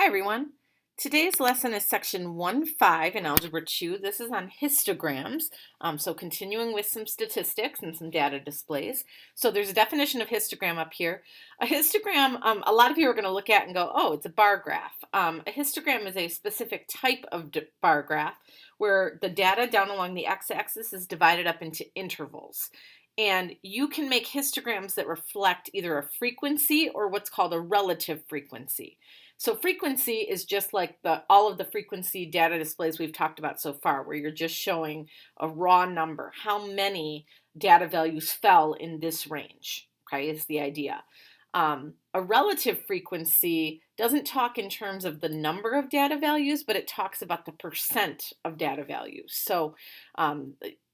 Hi everyone. Today's lesson is section 1.5 in Algebra 2. This is on histograms. So continuing with some statistics and some data displays. So there's a definition of histogram up here. A histogram, a lot of you are going to look at and go, oh, it's a bar graph. A histogram is a specific type of bar graph where the data down along the x-axis is divided up into intervals. And you can make histograms that reflect either a frequency or what's called a relative frequency. So frequency is just like all of the frequency data displays we've talked about so far, where you're just showing a raw number, how many data values fell in this range, okay, is the idea. A relative frequency doesn't talk in terms of the number of data values, but it talks about the percent of data values. So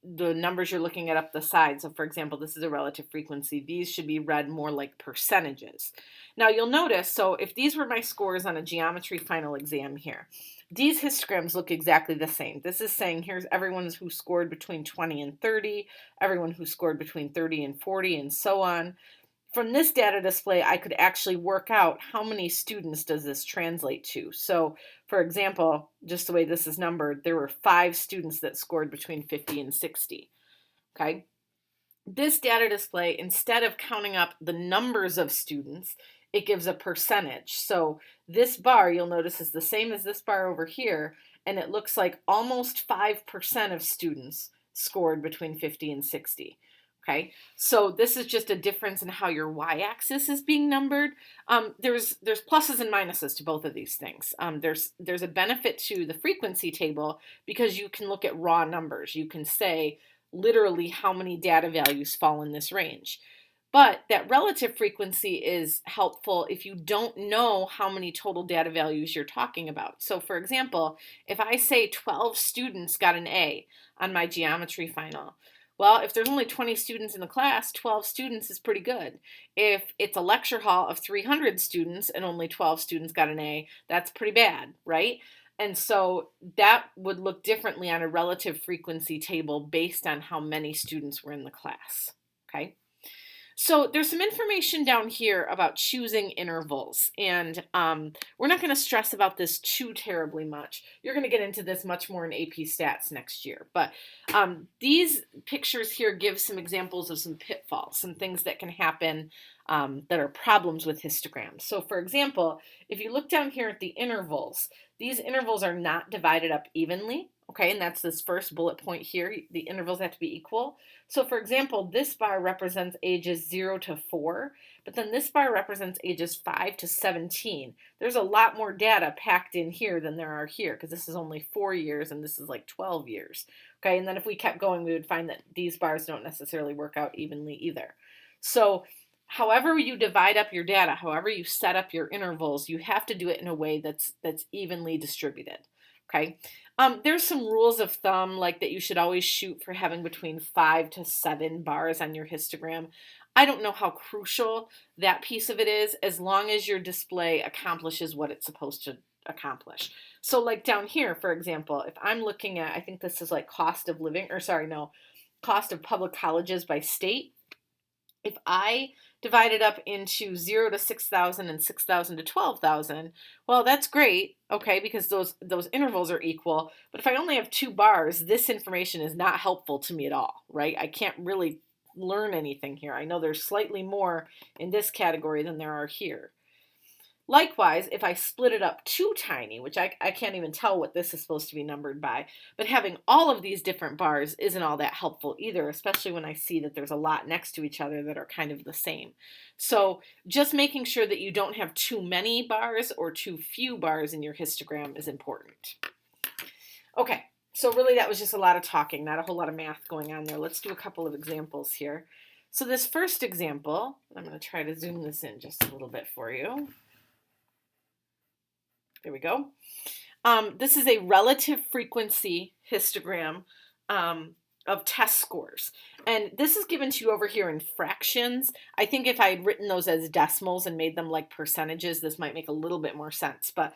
the numbers you're looking at up the side, so for example, this is a relative frequency. These should be read more like percentages. Now you'll notice, so if these were my scores on a geometry final exam here, these histograms look exactly the same. This is saying here's everyone who scored between 20 and 30, everyone who scored between 30 and 40, and so on. From this data display, I could actually work out how many students does this translate to. So, for example, just the way this is numbered, there were 5 students that scored between 50 and 60. Okay? This data display, instead of counting up the numbers of students, it gives a percentage. So this bar, you'll notice, is the same as this bar over here, and it looks like almost 5% of students scored between 50 and 60. Okay, so this is just a difference in how your y-axis is being numbered. There's pluses and minuses to both of these things. There's a benefit to the frequency table because you can look at raw numbers. You can say literally how many data values fall in this range. But that relative frequency is helpful if you don't know how many total data values you're talking about. So for example, if I say 12 students got an A on my geometry final, well, if there's only 20 students in the class, 12 students is pretty good. If it's a lecture hall of 300 students and only 12 students got an A, that's pretty bad, right? And so that would look differently on a relative frequency table based on how many students were in the class, okay? So there's some information down here about choosing intervals, and we're not going to stress about this too terribly much. You're going to get into this much more in AP Stats next year, but these pictures here give some examples of some pitfalls, some things that can happen that are problems with histograms. So for example, if you look down here at the intervals, these intervals are not divided up evenly. Okay, and that's this first bullet point here. The intervals have to be equal. So for example, this bar represents ages 0 to 4, but then this bar represents ages 5 to 17. There's a lot more data packed in here than there are here, because this is only 4 years and this is like 12 years. Okay, and then if we kept going, we would find that these bars don't necessarily work out evenly either. So however you divide up your data, however you set up your intervals, you have to do it in a way that's evenly distributed. Okay, there's some rules of thumb, like that you should always shoot for having between 5 to 7 bars on your histogram. I don't know how crucial that piece of it is, as long as your display accomplishes what it's supposed to accomplish. So like down here, for example, if I'm looking at, I think this is like cost of living, or sorry, no, cost of public colleges by state. If I divide it up into 0 to 6,000 and 6,000 to 12,000, well, that's great, okay, because those intervals are equal. But if I only have 2 bars, this information is not helpful to me at all, right? I can't really learn anything here. I know there's slightly more in this category than there are here. Likewise, if I split it up too tiny, which I can't even tell what this is supposed to be numbered by, but having all of these different bars isn't all that helpful either, especially when I see that there's a lot next to each other that are kind of the same. So just making sure that you don't have too many bars or too few bars in your histogram is important. Okay, so really that was just a lot of talking, not a whole lot of math going on there. Let's do a couple of examples here. So this first example, I'm going to try to zoom this in just a little bit for you. There we go. This is a relative frequency histogram of test scores. And this is given to you over here in fractions. I think if I had written those as decimals and made them like percentages, this might make a little bit more sense. But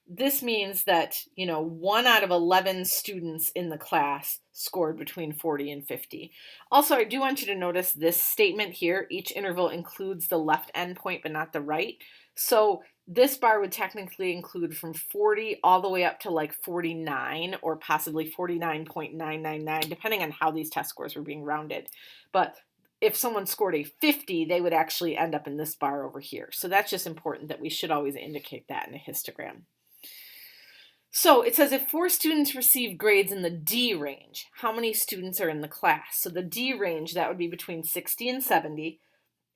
this means that, 1 out of 11 students in the class scored between 40 and 50. Also, I do want you to notice this statement here. Each interval includes the left endpoint, but not the right. So this bar would technically include from 40 all the way up to like 49 or possibly 49.999, depending on how these test scores were being rounded. But if someone scored a 50, they would actually end up in this bar over here. So that's just important that we should always indicate that in a histogram. So it says if 4 students receive grades in the D range, how many students are in the class? So the D range, that would be between 60 and 70.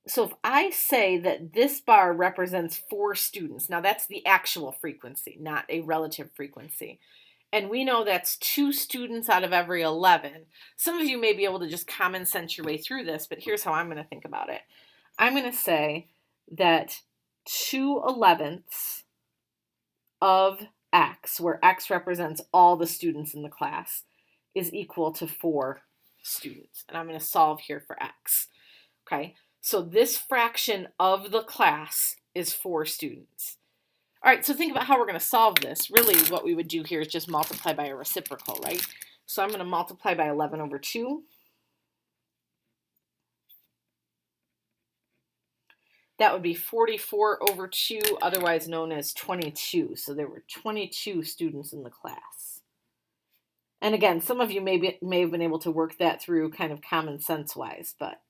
So if I say that this bar represents 4 students, now that's the actual frequency, not a relative frequency. And we know that's 2 students out of every 11. Some of you may be able to just common sense your way through this, but here's how I'm going to think about it. I'm going to say that 2/11ths of X, where X represents all the students in the class, is equal to 4 students. And I'm going to solve here for X. Okay, so this fraction of the class is 4 students. All right, so think about how we're going to solve this. Really, what we would do here is just multiply by a reciprocal, right? So I'm going to multiply by 11 over 2. That would be 44 over 2, otherwise known as 22. So there were 22 students in the class. And again, some of you may have been able to work that through kind of common sense-wise, but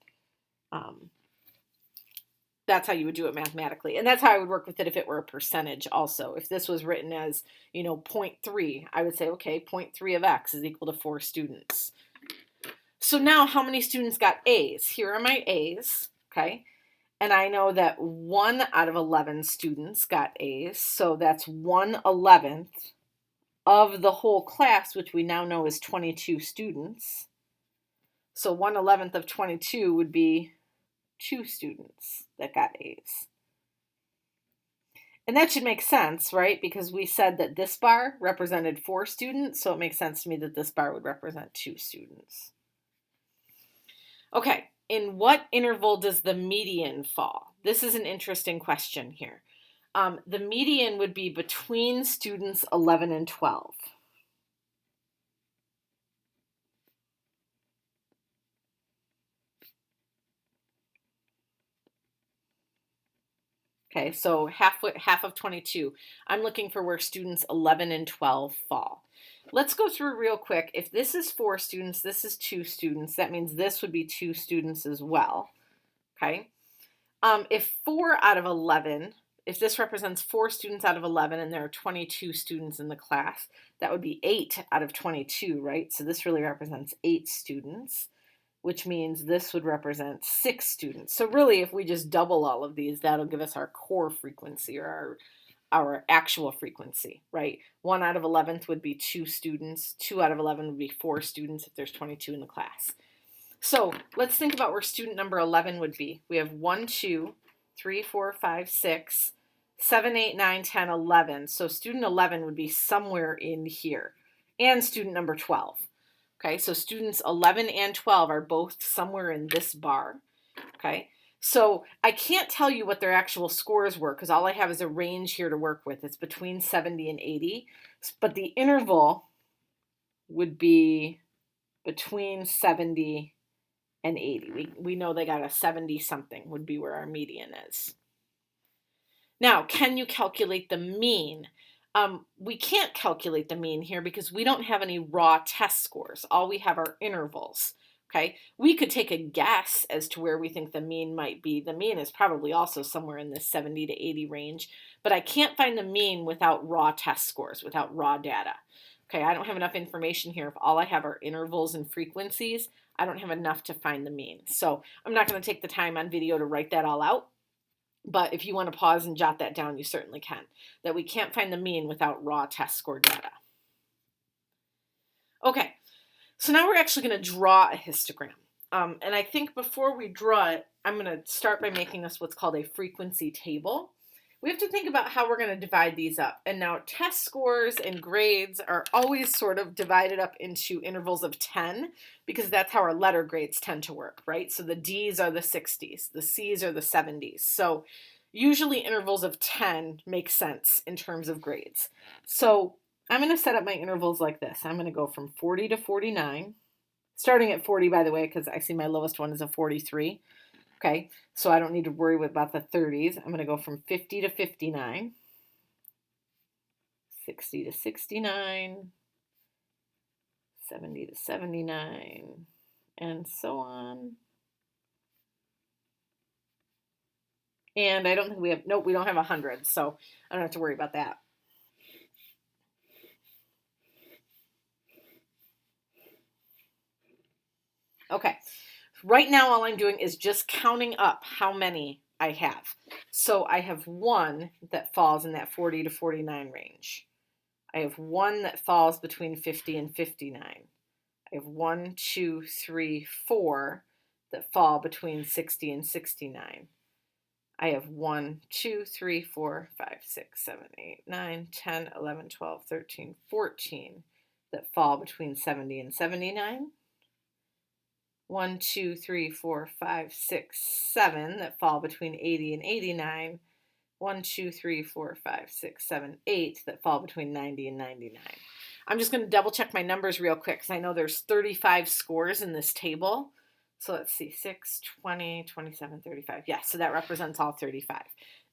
that's how you would do it mathematically. And that's how I would work with it if it were a percentage also. If this was written as, 0.3, I would say, okay, 0.3 of X is equal to 4 students. So now how many students got A's? Here are my A's, okay? And I know that 1 out of 11 students got A's. So that's 1/11th of the whole class, which we now know is 22 students. So 1/11th of 22 would be 2 students that got A's. And that should make sense, right? Because we said that this bar represented 4 students, so it makes sense to me that this bar would represent 2 students. Okay, in what interval does the median fall? This is an interesting question here. The median would be between students 11 and 12. Okay, so half of 22. I'm looking for where students 11 and 12 fall. Let's go through real quick. If this is 4 students, this is 2 students. That means this would be 2 students as well. Okay. If 4 out of 11, if this represents 4 students out of 11 and there are 22 students in the class, that would be 8 out of 22, right? So this really represents 8 students, which means this would represent 6 students. So really, if we just double all of these, that'll give us our core frequency or our actual frequency, right? 1 out of 11th would be 2 students. 2 out of 11 would be 4 students if there's 22 in the class. So let's think about where student number 11 would be. We have 1, 2, 3, 4, 5, 6, 7, 8, 9, 10, 11. So student 11 would be somewhere in here. And student number 12. Okay, so students 11 and 12 are both somewhere in this bar. Okay, so I can't tell you what their actual scores were because all I have is a range here to work with. It's between 70 and 80, but the interval would be between 70 and 80. We know they got a 70 something would be where our median is. Now, can you calculate the mean? We can't calculate the mean here because we don't have any raw test scores. All we have are intervals. Okay, we could take a guess as to where we think the mean might be. The mean is probably also somewhere in this 70 to 80 range, but I can't find the mean without raw test scores, without raw data. Okay, I don't have enough information here. If all I have are intervals and frequencies, I don't have enough to find the mean. So I'm not going to take the time on video to write that all out. But if you want to pause and jot that down, you certainly can. That we can't find the mean without raw test score data. Okay, so now we're actually going to draw a histogram. And I think before we draw it, I'm going to start by making us what's called a frequency table. We have to think about how we're going to divide these up. And now test scores and grades are always sort of divided up into intervals of 10 because that's how our letter grades tend to work, right? So the D's are the 60s, the C's are the 70s. So usually intervals of 10 make sense in terms of grades. So I'm going to set up my intervals like this. I'm going to go from 40 to 49, starting at 40, by the way, because I see my lowest one is a 43. Okay, so I don't need to worry about the 30s. I'm going to go from 50 to 59, 60 to 69, 70 to 79, and so on. And I don't think we have, nope, we don't have 100, so I don't have to worry about that. Okay, right now all I'm doing is just counting up how many I have. So I have one that falls in that 40 to 49 range. I have one that falls between 50 and 59. I have 1, 2, 3, 4 that fall between 60 and 69. I have 1, 2, 3, 4, 5, 6, 7, 8, 9, 10, 11, 12, 13, 14 that fall between 70 and 79. 1, 2, 3, 4, 5, 6, 7 that fall between 80 and 89. 1, 2, 3, 4, 5, 6, 7, 8 that fall between 90 and 99. I'm just going to double check my numbers real quick because I know there's 35 scores in this table. So let's see, 6, 20, 27, 35. Yeah, so that represents all 35.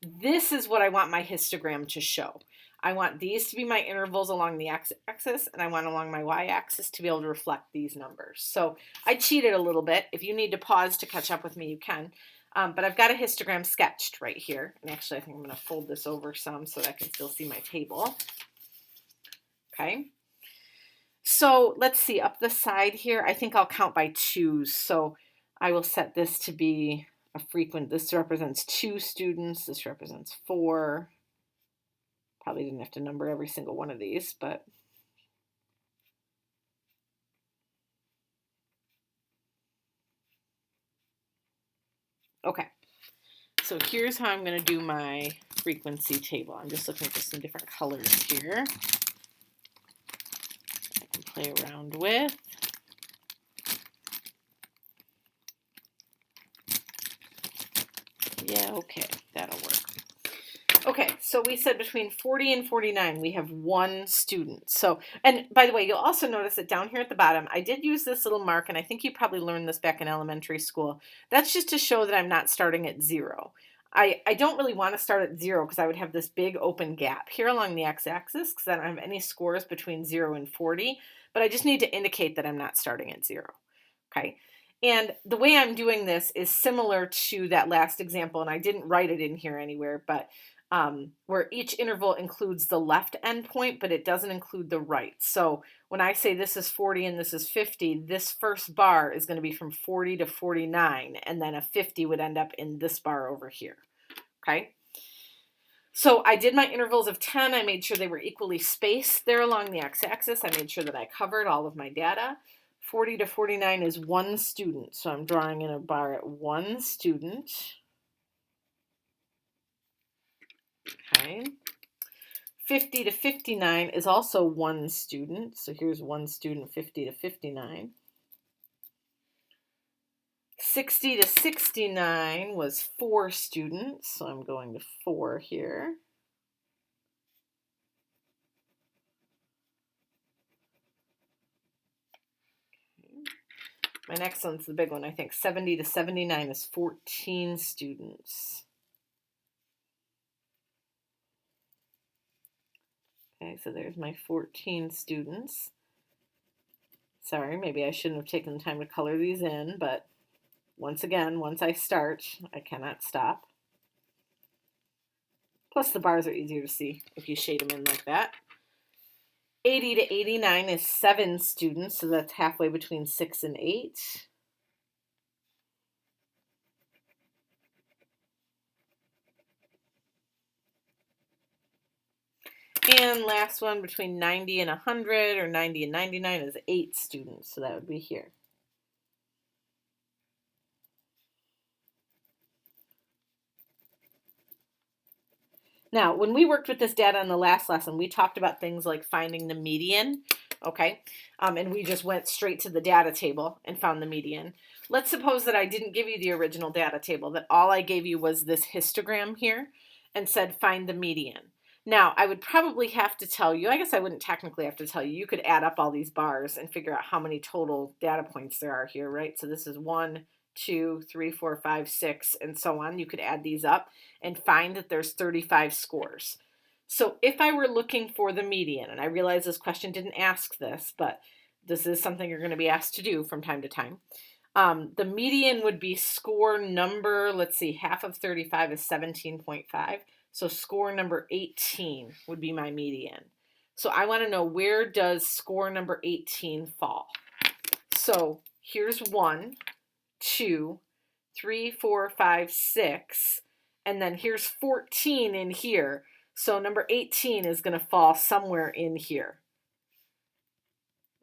This is what I want my histogram to show. I want these to be my intervals along the x-axis, and I want along my y-axis to be able to reflect these numbers. So I cheated a little bit. If you need to pause to catch up with me, you can. But I've got a histogram sketched right here. And actually, I think I'm going to fold this over some so that I can still see my table. Okay. So let's see, up the side here, I think I'll count by twos. So I will set this to be a frequent, this represents 2 students, this represents 4. Probably didn't have to number every single one of these, but okay. So here's how I'm going to do my frequency table. I'm just looking for some different colors here I can play around with. Yeah, okay, that'll work. Okay, so we said between 40 and 49, we have 1 student. So, and by the way, you'll also notice that down here at the bottom, I did use this little mark, and I think you probably learned this back in elementary school. That's just to show that I'm not starting at 0. I don't really want to start at 0 because I would have this big open gap here along the x-axis because I don't have any scores between 0 and 40, but I just need to indicate that I'm not starting at 0. Okay. And the way I'm doing this is similar to that last example, and I didn't write it in here anywhere, but where each interval includes the left endpoint, but it doesn't include the right. So when I say this is 40 and this is 50, this first bar is going to be from 40 to 49, and then a 50 would end up in this bar over here. Okay. So I did my intervals of 10. I made sure they were equally spaced there along the x-axis. I made sure that I covered all of my data. 40 to 49 is 1 student. So I'm drawing in a bar at 1 student. Okay. 50 to 59 is also 1 student. So here's 1 student, 50 to 59. 60 to 69 was 4 students. So I'm going to 4 here. My next one's the big one, I think. 70 to 79 is 14 students. Okay, so there's my 14 students. Sorry, maybe I shouldn't have taken the time to color these in, but once again, once I start, I cannot stop. Plus the bars are easier to see if you shade them in like that. 80 to 89 is 7 students, so that's halfway between 6 and 8. And last one, between 90 and 100, or 90 and 99, is 8 students, so that would be here. Now, when we worked with this data in the last lesson, we talked about things like finding the median, okay? And we just went straight to the data table and found the median. Let's suppose that I didn't give you the original data table, that all I gave you was this histogram here and said find the median. Now, I would probably have to tell you, I guess I wouldn't technically have to tell you, you could add up all these bars and figure out how many total data points there are here, right? So this is 1, 2, 3, 4, 5, 6, and so on. You could add these up and find that there's 35 scores. So if I were looking for the median, and I realize this question didn't ask this, but this is something you're going to be asked to do from time to time. The median would be score number, let's see, half of 35 is 17.5. So score number 18 would be my median. So I want to know, where does score number 18 fall? So here's 1, 2, 3, 4, 5, 6, and then here's 14 in here. So number 18 is going to fall somewhere in here.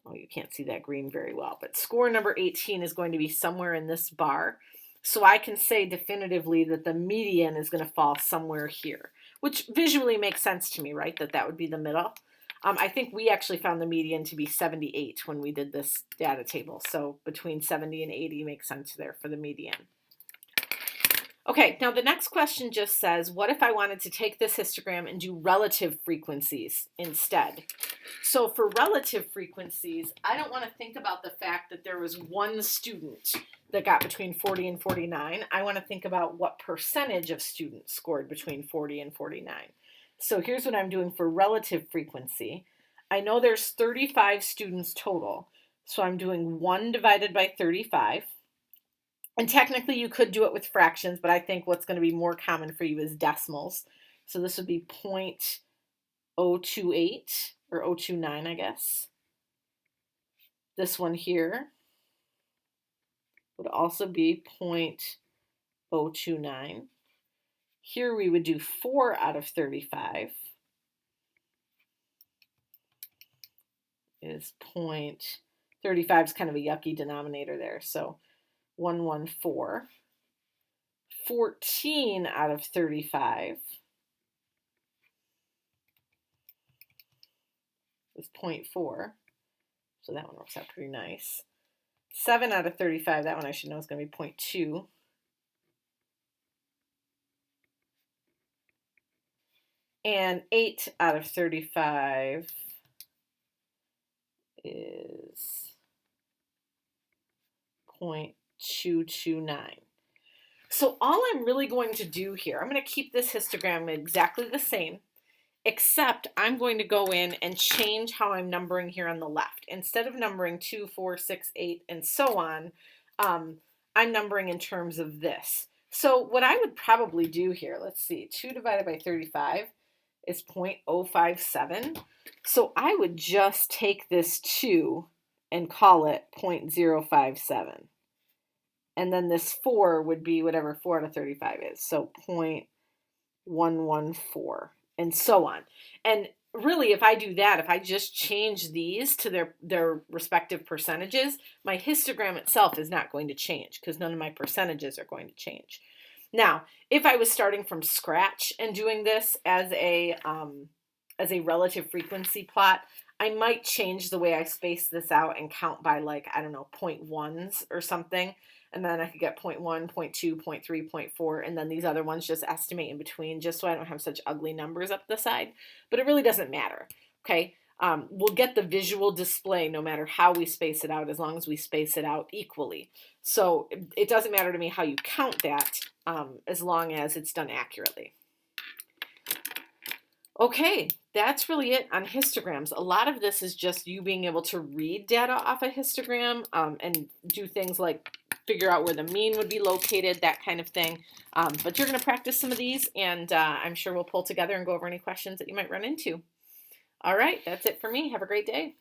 Oh, you can't see that green very well, but score number 18 is going to be somewhere in this bar. So I can say definitively that the median is going to fall somewhere here, which visually makes sense to me, right? That would be the middle. I think we actually found the median to be 78 when we did this data table. So between 70 and 80 makes sense there for the median. Okay, now the next question just says, what if I wanted to take this histogram and do relative frequencies instead? So for relative frequencies, I don't want to think about the fact that there was one student that got between 40 and 49. I want to think about what percentage of students scored between 40 and 49. So here's what I'm doing for relative frequency. I know there's 35 students total, so I'm doing 1 divided by 35. And technically you could do it with fractions, but I think what's going to be more common for you is decimals. So this would be 0.028 or 029, I guess. This one here would also be 0.029. Here we would do 4 out of 35 is 0.35 is kind of a yucky denominator there. So 114. 14 out of 35 is 0.4. So that one works out pretty nice. 7 out of 35, that one I should know is going to be 0.2. And 8 out of 35 is 0.229. So all I'm really going to do here, I'm going to keep this histogram exactly the same, except I'm going to go in and change how I'm numbering here on the left. Instead of numbering 2, 4, 6, 8, and so on, I'm numbering in terms of this. So what I would probably do here, let's see, 2 divided by 35 is 0.057. So I would just take this 2 and call it 0.057. And then this 4 would be whatever 4 out of 35 is. So 0.114 and so on. And really, if I do that, if I just change these to their respective percentages, my histogram itself is not going to change because none of my percentages are going to change. Now, if I was starting from scratch and doing this as a relative frequency plot, I might change the way I space this out and count by, like, I don't know, 0.1s or something. And then I could get 0.1, 0.2, 0.3, 0.4, and then these other ones just estimate in between, just so I don't have such ugly numbers up the side. But it really doesn't matter, okay? We'll get the visual display no matter how we space it out, as long as we space it out equally. So it doesn't matter to me how you count that, as long as it's done accurately. Okay, that's really it on histograms. A lot of this is just you being able to read data off a histogram and do things like figure out where the mean would be located, that kind of thing. But you're going to practice some of these, and I'm sure we'll pull together and go over any questions that you might run into. All right, that's it for me. Have a great day.